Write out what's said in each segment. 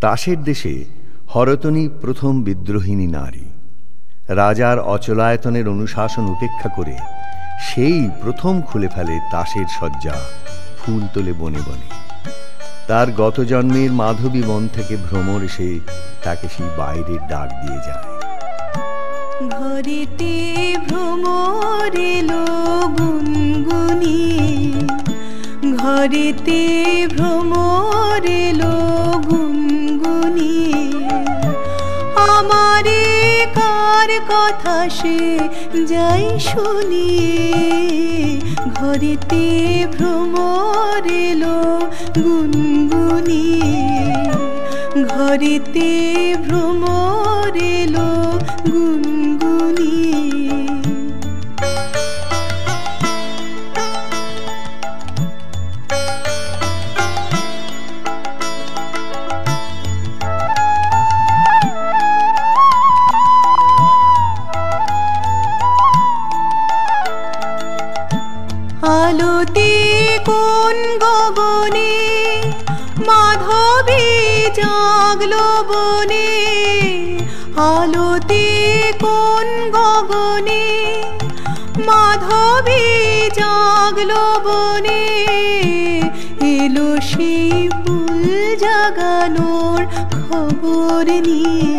তাসের দেশে হরতনী প্রথম বিদ্রোহিণী নারী। রাজার অচলায়তনের অনুশাসন উপেক্ষা করে সেই প্রথম খুলে ফেলে তাসের শয্যা, ফুল তোলে বনে বনে। তার গত জন্মের মাধবী বন থেকে ভ্রমর এসে তাকে সেই বাইরের ডাক দিয়ে যায়। ঘরেতে ভ্রমর এলো গুনগুনিয়ে, ঘরেতে ভ্রমর এলো গুনগুনিয়ে। আমারে কার কথা সে যাই শুনিয়ে, ঘরেতে ভ্রমর এলো গুনগুনিয়ে, ঘরেতে ভ্রমর এলো গুনগুনিয়ে। আলোতে কোন গগনে মাধবী জাগলো বনে, আলোতে কোন গগনে মাধবী জাগলো বনে। এলো সেই ফুল জাগানোর খবর নিয়ে,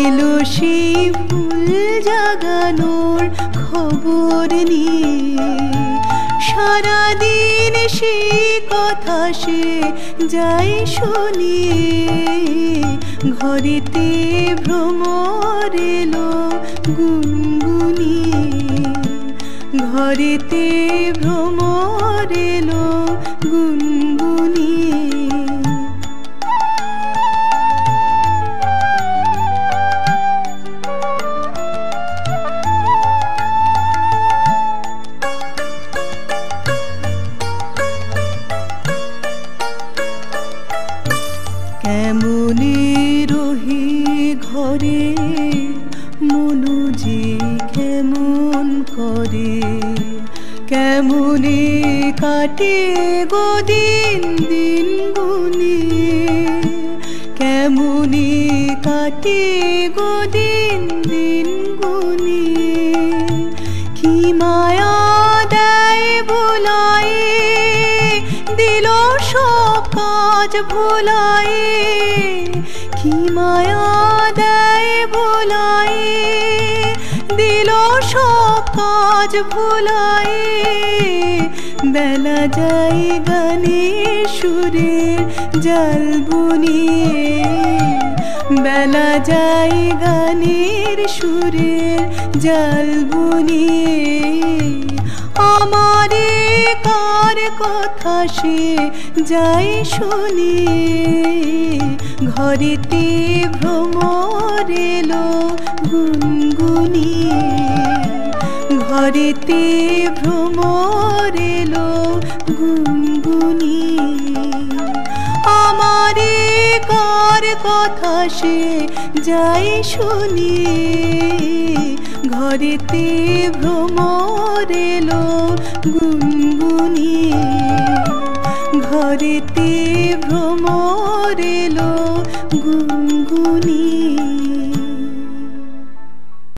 এলো সেই ফুল জাগানোর খবর নিয়ে। সারাদিন সেই কথা সে যাই শুনিয়ে, ঘরেতে ভ্রমর এলো গুনগুনিয়ে, ঘরেতে ভ্রমর এলো গুনগুনিয়ে। কেমনে রহি ঘরে মনু যে কেমন করে, কেমনে কাটে গো দিন দিন গুনিয়ে, কেমনে কাটে গো দিন দিন গুনিয়ে। কি মায়া দেয় ভোলায়ে, দিল সব কাজ ভোলায়ে। কি মায়া দেয় ভোলায়ে, দিল সব কাজ ভোলায়ে। বেলা যায় গানের সুরের জাল বুনিয়ে, বেলা যায় গানের সুরের জাল বুনিয়ে। আমারে কার কথা সে যাই শুনিয়ে, ঘরেতে ভ্রমর এলো গুনগুনিয়ে, ঘরেতে ভ্রমর এলো গুনগুনিয়ে। আমারে কার কথা সে যাই শুনিয়ে, ঘরেতে ভ্রমর এলো গুনগুনিয়ে, ঘরেতে ভ্রমর এলো গুনগুনিয়ে।